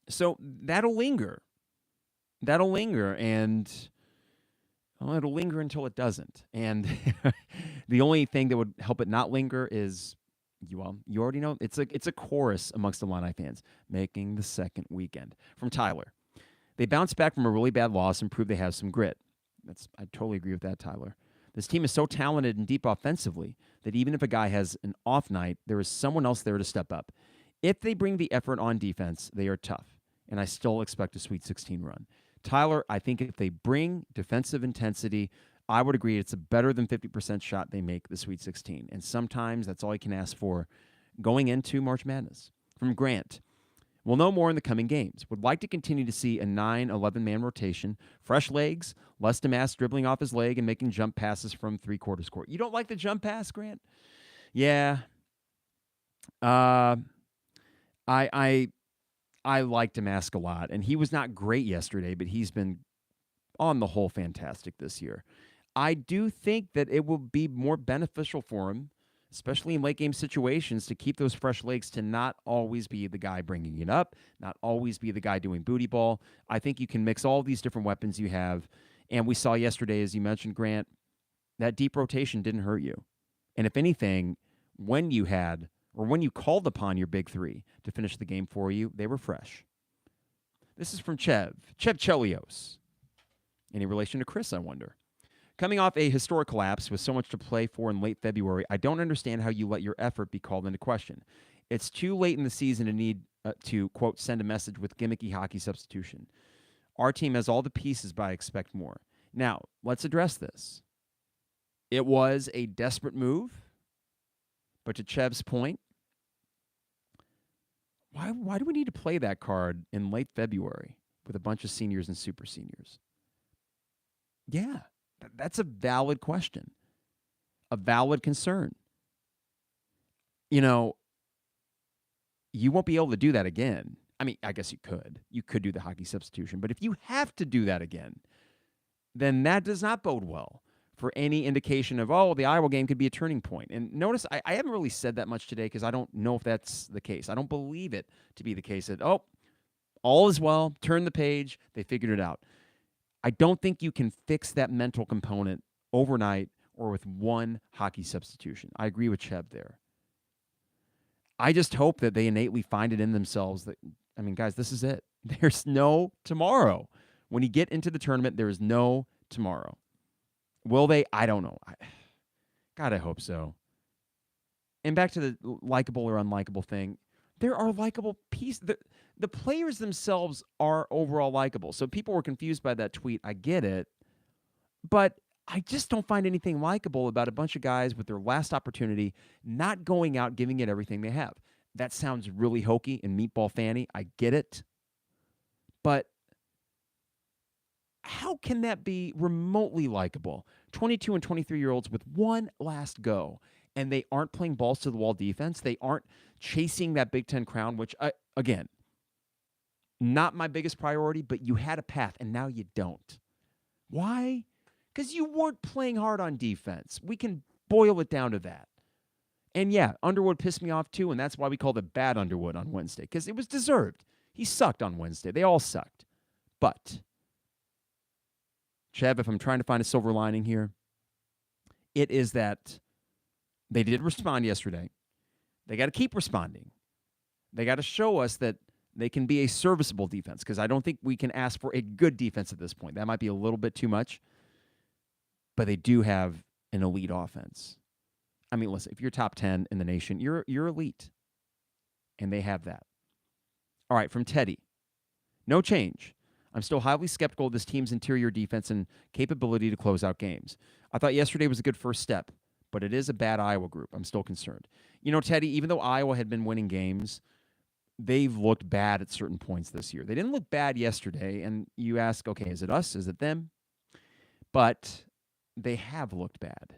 So that'll linger. And it'll linger until it doesn't. And the only thing that would help it not linger is, you already know, it's a chorus amongst the Illini fans, making the second weekend. From Tyler. They bounced back from a really bad loss and proved they have some grit. I totally agree with that, Tyler. This team is so talented and deep offensively that even if a guy has an off night, there is someone else there to step up. If they bring the effort on defense, they are tough, and I still expect a Sweet 16 run. Tyler, I think if they bring defensive intensity, I would agree it's a better than 50% shot they make the Sweet 16, and sometimes that's all you can ask for going into March Madness. From Grant, we'll know more in the coming games. Would like to continue to see a 9-11-man rotation, fresh legs, less Damas dribbling off his leg and making jump passes from three-quarters court. You don't like the jump pass, Grant? Yeah. I like Damas a lot, and he was not great yesterday, but he's been, on the whole, fantastic this year. I do think that it will be more beneficial for him, especially in late-game situations, to keep those fresh legs, to not always be the guy bringing it up, not always be the guy doing booty ball. I think you can mix all these different weapons you have, and we saw yesterday, as you mentioned, Grant, that deep rotation didn't hurt you. And if anything, when you called upon your big three to finish the game for you, they were fresh. This is from Chev Chelios. Any relation to Chris, I wonder? Coming off a historic collapse with so much to play for in late February, I don't understand how you let your effort be called into question. It's too late in the season to need to, quote, send a message with gimmicky hockey substitution. Our team has all the pieces, but I expect more. Now, let's address this. It was a desperate move, but to Chev's point, why do we need to play that card in late February with a bunch of seniors and super seniors? Yeah. That's a valid question, a valid concern. You won't be able to do that again. I mean, I guess you could. You could do the hockey substitution. But if you have to do that again, then that does not bode well for any indication of, the Iowa game could be a turning point. And notice, I haven't really said that much today because I don't know if that's the case. I don't believe it to be the case that, all is well, turn the page, they figured it out. I don't think you can fix that mental component overnight or with one hockey substitution. I agree with Chev there. I just hope that they innately find it in themselves that, guys, this is it. There's no tomorrow. When you get into the tournament, there is no tomorrow. Will they? I don't know. God, I hope so. And back to the likable or unlikable thing, there are likable pieces. The players themselves are overall likable. So people were confused by that tweet. I get it. But I just don't find anything likable about a bunch of guys with their last opportunity not going out, giving it everything they have. That sounds really hokey and meatball fanny. I get it. But how can that be remotely likable? 22 and 23-year-olds with one last go, and they aren't playing balls to the wall defense. They aren't chasing that Big Ten crown, which, again, not my biggest priority, but you had a path, and now you don't. Why? Because you weren't playing hard on defense. We can boil it down to that. And yeah, Underwood pissed me off too, and that's why we called it bad Underwood on Wednesday, because it was deserved. He sucked on Wednesday. They all sucked. But, Chev, if I'm trying to find a silver lining here, it is that they did respond yesterday. They got to keep responding. They got to show us that they can be a serviceable defense, because I don't think we can ask for a good defense at this point. That might be a little bit too much. But they do have an elite offense. Listen, if you're top 10 in the nation, you're elite. And they have that. All right, from Teddy. No change. I'm still highly skeptical of this team's interior defense and capability to close out games. I thought yesterday was a good first step, but it is a bad Iowa group. I'm still concerned. Teddy, even though Iowa had been winning games, they've looked bad at certain points this year. They didn't look bad yesterday, and you ask, okay, is it us? Is it them? But they have looked bad.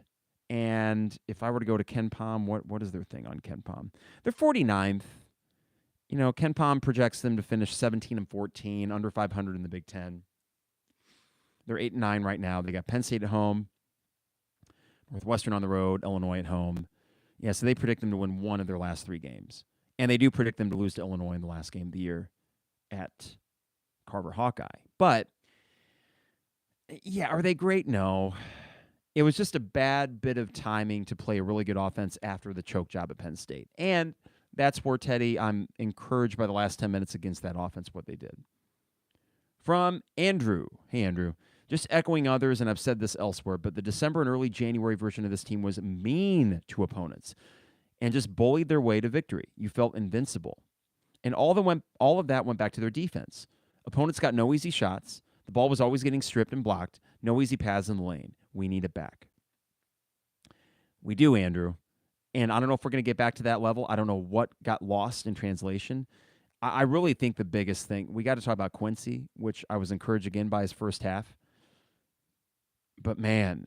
And if I were to go to Ken Pom, what is their thing on Ken Pom? They're 49th. Ken Pom projects them to finish 17-14, under 500 in the Big Ten. They're 8-9 right now. They got Penn State at home, Northwestern on the road, Illinois at home. Yeah, so they predict them to win one of their last three games. And they do predict them to lose to Illinois in the last game of the year at Carver Hawkeye. But, yeah, are they great? No. It was just a bad bit of timing to play a really good offense after the choke job at Penn State. And that's where, Teddy, I'm encouraged by the last 10 minutes against that offense, what they did. From Andrew. Hey, Andrew. Just echoing others, and I've said this elsewhere, but the December and early January version of this team was mean to opponents and just bullied their way to victory. You felt invincible. And all of that went back to their defense. Opponents got no easy shots. The ball was always getting stripped and blocked. No easy paths in the lane. We need it back. We do, Andrew. And I don't know if we're going to get back to that level. I don't know what got lost in translation. I really think the biggest thing, we got to talk about Quincy, which I was encouraged again by his first half. But man,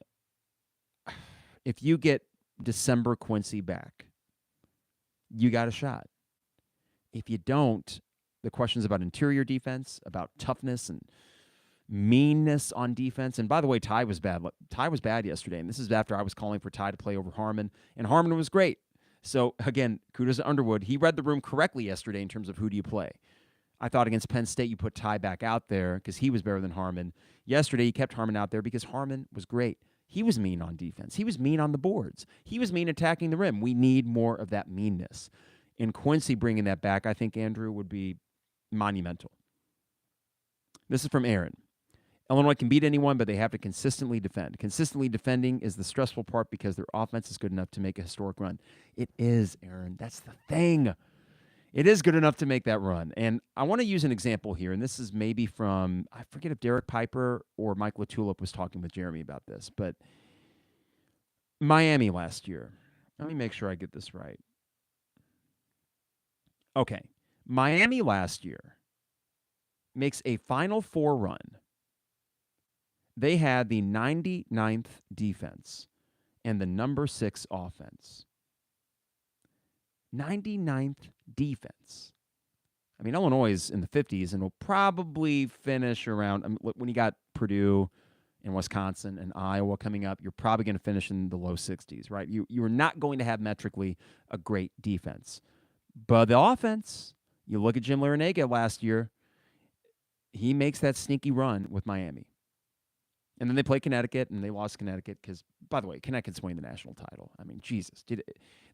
if you get December Quincy back, you got a shot. If you don't, the questions about interior defense, about toughness and meanness on defense. And by the way, Ty was bad. Ty was bad yesterday, and this is after I was calling for Ty to play over Harmon, and Harmon was great. So, again, kudos to Underwood. He read the room correctly yesterday in terms of who do you play. I thought against Penn State you put Ty back out there because he was better than Harmon. Yesterday he kept Harmon out there because Harmon was great. He was mean on defense. He was mean on the boards. He was mean attacking the rim. We need more of that meanness. And Quincy bringing that back, I think, Andrew, would be monumental. This is from Aaron. Illinois can beat anyone, but they have to consistently defend. Consistently defending is the stressful part because their offense is good enough to make a historic run. It is, Aaron. That's the thing. It is good enough to make that run. And I want to use an example here, and this is maybe from, I forget if Derek Piper or Mike LaTulip was talking with Jeremy about this, but Miami last year. Let me make sure I get this right. Okay. Miami last year makes a Final Four run. They had the 99th defense and the number 6 offense. 99th defense. I mean, Illinois is in the 50s and will probably finish around, when you got Purdue and Wisconsin and Iowa coming up, you're probably going to finish in the low 60s, right? You are not going to have metrically a great defense. But the offense, you look at Jim Larinaga last year, he makes that sneaky run with Miami. And then they play Connecticut, and they lost Connecticut because, by the way, Connecticut's winning the national title. I mean, Jesus.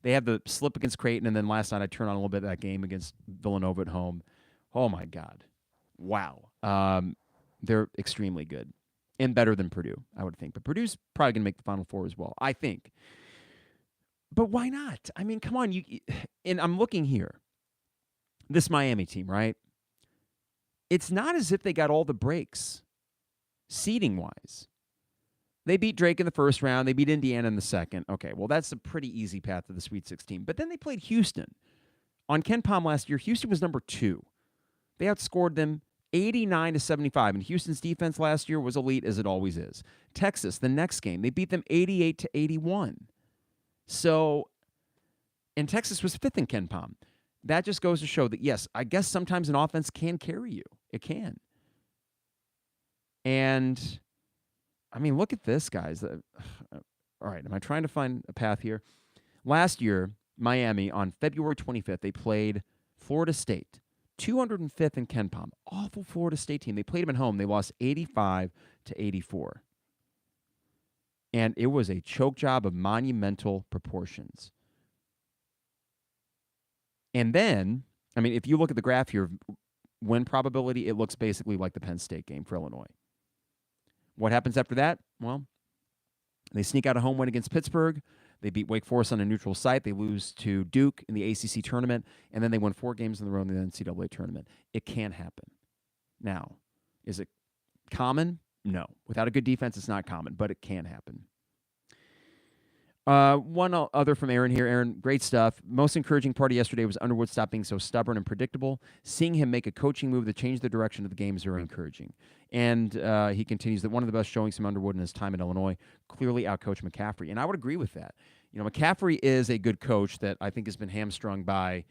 They had the slip against Creighton, and then last night I turned on a little bit of that game against Villanova at home. Oh, my God. Wow. They're extremely good and better than Purdue, I would think. But Purdue's probably going to make the Final Four as well, I think. But why not? I mean, come on. And I'm looking here. This Miami team, right? It's not as if they got all the breaks. Seeding-wise, they beat Drake in the first round. They beat Indiana in the second. Okay, well, that's a pretty easy path to the Sweet 16. But then they played Houston. On Ken Pom last year, Houston was number 2. They outscored them 89-75, and Houston's defense last year was elite, as it always is. Texas, the next game, they beat them 88-81. So, and Texas was 5th in Ken Pom. That just goes to show that, yes, I guess sometimes an offense can carry you. It can. And, I mean, look at this, guys. All right, am I trying to find a path here? Last year, Miami, on February 25th, they played Florida State, 205th in Ken Pom. Awful Florida State team. They played them at home. They lost 85-84. And it was a choke job of monumental proportions. And then, I mean, if you look at the graph here, win probability, it looks basically like the Penn State game for Illinois. What happens after that? Well, they sneak out a home win against Pittsburgh. They beat Wake Forest on a neutral site. They lose to Duke in the ACC tournament, and then they win 4 games in a row in the NCAA tournament. It can happen. Now, is it common? No. Without a good defense, it's not common, but it can happen. One other from Aaron here. Aaron, great stuff. Most encouraging part of yesterday was Underwood stop being so stubborn and predictable. Seeing him make a coaching move that changed the direction of the game is very encouraging. And he continues that one of the best showings from Underwood in his time at Illinois clearly outcoached McCaffrey. And I would agree with that. You know, McCaffrey is a good coach that I think has been hamstrung by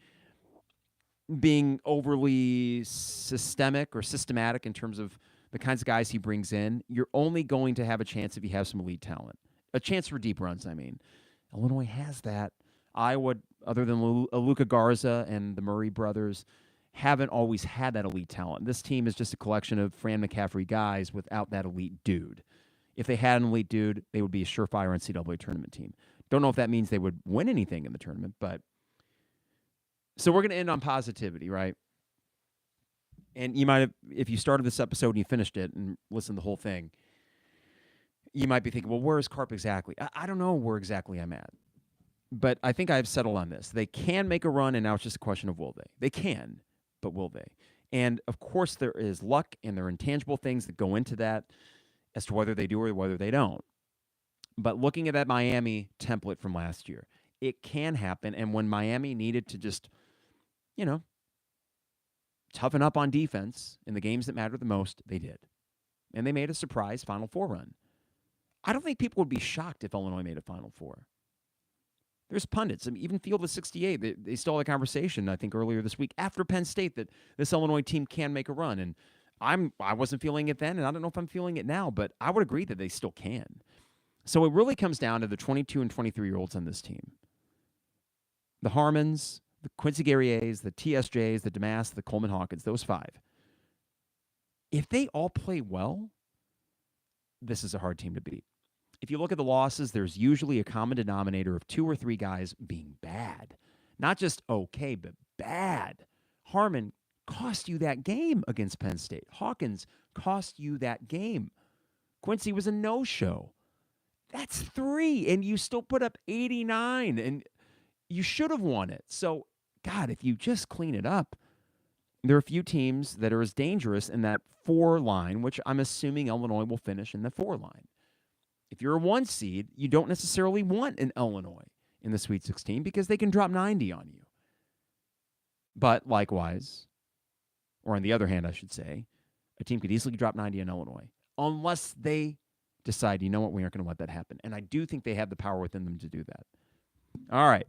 being overly systematic in terms of the kinds of guys he brings in. You're only going to have a chance if you have some elite talent. A chance for deep runs, I mean. Illinois has that. Iowa, other than Luka Garza and the Murray brothers, haven't always had that elite talent. This team is just a collection of Fran McCaffrey guys without that elite dude. If they had an elite dude, they would be a surefire NCAA tournament team. Don't know if that means they would win anything in the tournament, but... So we're going to end on positivity, right? And you might have, if you started this episode and you finished it and listened to the whole thing, you might be thinking, well, where is Carp exactly? I don't know where exactly I'm at. But I think I've settled on this. They can make a run, and now it's just a question of will they. They can. but will they? And, of course, there is luck and there are intangible things that go into that as to whether they do or whether they don't. But looking at that Miami template from last year, it can happen. And when Miami needed to just, toughen up on defense in the games that mattered the most, they did. And they made a surprise Final Four run. I don't think people would be shocked if Illinois made a Final Four. There's pundits, even Field of 68, they still had a conversation, I think, earlier this week after Penn State that this Illinois team can make a run. And I wasn't feeling it then, and I don't know if I'm feeling it now, but I would agree that they still can. So it really comes down to the 22 and 23-year-olds on this team. The Harmons, the Quincy Guerriers, the TSJs, the Damas, the Coleman Hawkins, those 5. If they all play well, this is a hard team to beat. If you look at the losses, there's usually a common denominator of 2 or 3 guys being bad. Not just okay, but bad. Harmon cost you that game against Penn State. Hawkins cost you that game. Quincy was a no-show. That's 3, and you still put up 89, and you should have won it. So, God, if you just clean it up, there are a few teams that are as dangerous in that 4 line, which I'm assuming Illinois will finish in the 4 line. If you're a 1 seed, you don't necessarily want an Illinois in the Sweet 16 because they can drop 90 on you. But likewise, or on the other hand, I should say, a team could easily drop 90 on Illinois unless they decide, you know what, we aren't going to let that happen. And I do think they have the power within them to do that. All right.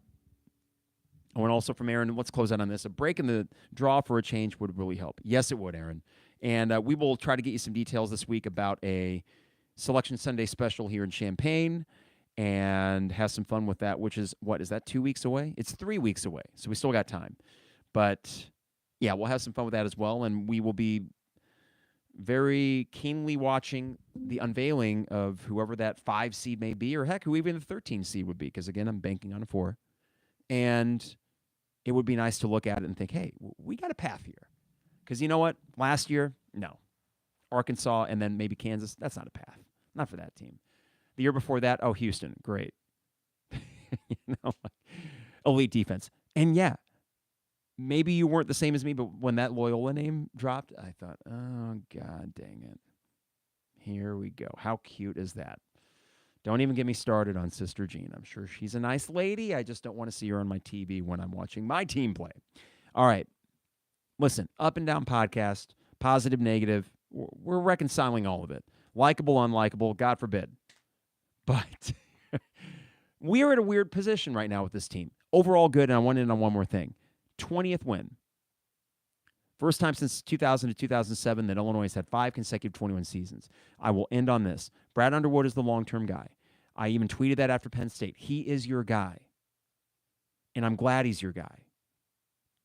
I want also from Aaron, let's close out on this. A break in the draw for a change would really help. Yes, it would, Aaron. And we will try to get you some details this week about a Selection Sunday special here in Champaign and have some fun with that, which is, what, is that 2 weeks away? It's 3 weeks away, so we still got time. But, yeah, we'll have some fun with that as well, and we will be very keenly watching the unveiling of whoever that 5 seed may be, or heck, who even the 13 seed would be, because, again, I'm banking on a 4. And it would be nice to look at it and think, hey, we got a path here. Because you know what? Last year, no. Arkansas and then maybe Kansas, that's not a path. Not for that team. The year before that, Houston, great. Elite defense. And yeah, maybe you weren't the same as me, but when that Loyola name dropped, I thought, oh, God dang it. Here we go. How cute is that? Don't even get me started on Sister Jean. I'm sure she's a nice lady. I just don't want to see her on my TV when I'm watching my team play. All right. Listen, Up and Down podcast, positive, negative. We're reconciling all of it. Likeable, unlikable, God forbid. But we are at a weird position right now with this team. Overall good, and I want to end on one more thing. 20th win. First time since 2000 to 2007 that Illinois has had 5 consecutive 21 seasons. I will end on this. Brad Underwood is the long-term guy. I even tweeted that after Penn State. He is your guy. And I'm glad he's your guy.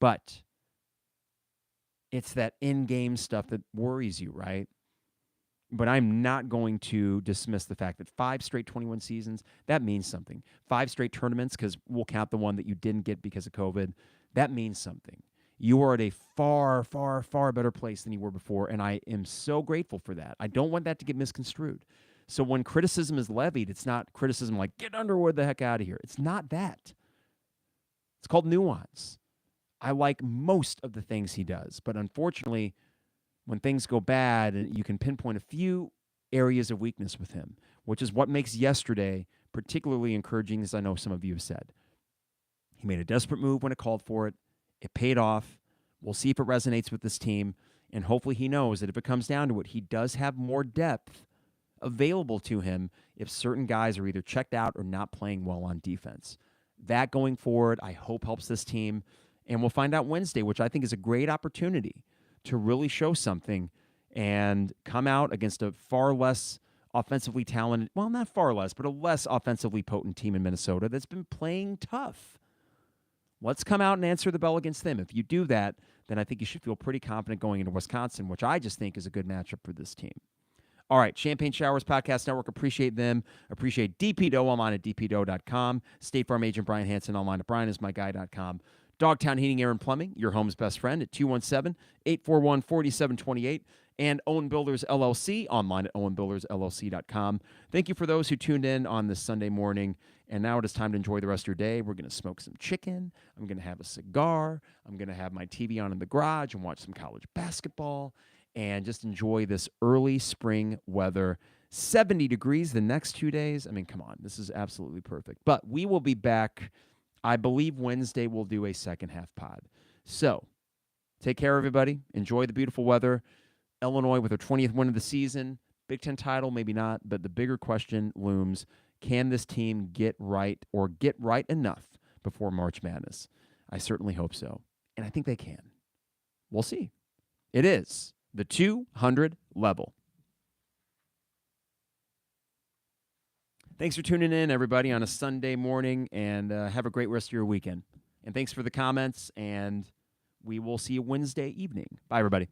But it's that in-game stuff that worries you, right? But I'm not going to dismiss the fact that 5 straight 21 seasons, that means something. 5 straight tournaments, because we'll count the one that you didn't get because of COVID, that means something. You are at a far, far, far better place than you were before, and I am so grateful for that. I don't want that to get misconstrued. So when criticism is levied, it's not criticism like, get Underwood the heck out of here. It's not that. It's called nuance. I like most of the things he does, but unfortunately, when things go bad, you can pinpoint a few areas of weakness with him, which is what makes yesterday particularly encouraging, as I know some of you have said. He made a desperate move when it called for it. It paid off. We'll see if it resonates with this team, and hopefully he knows that if it comes down to it, he does have more depth available to him if certain guys are either checked out or not playing well on defense. That going forward, I hope helps this team, and we'll find out Wednesday, which I think is a great opportunity to really show something and come out against a far less offensively talented, well, not far less, but a less offensively potent team in Minnesota that's been playing tough. Let's come out and answer the bell against them. If you do that, then I think you should feel pretty confident going into Wisconsin, which I just think is a good matchup for this team. All right, Champagne Showers Podcast Network, appreciate them. Appreciate DP Doe online at dpdoe.com. State Farm agent Brian Hansen online at brianismyguy.com. Dogtown Heating, Air and Plumbing, your home's best friend at 217-841-4728. And Owen Builders LLC online at owenbuildersllc.com. Thank you for those who tuned in on this Sunday morning. And now it is time to enjoy the rest of your day. We're going to smoke some chicken. I'm going to have a cigar. I'm going to have my TV on in the garage and watch some college basketball and just enjoy this early spring weather. 70 degrees the next 2 days. I mean, come on. This is absolutely perfect. But we will be back, I believe Wednesday we'll do a second half pod. So take care, everybody. Enjoy the beautiful weather. Illinois with their 20th win of the season. Big Ten title, maybe not. But the bigger question looms, can this team get right or get right enough before March Madness? I certainly hope so. And I think they can. We'll see. It is the 200 level. Thanks for tuning in, everybody, on a Sunday morning, and have a great rest of your weekend. And thanks for the comments, and we will see you Wednesday evening. Bye, everybody.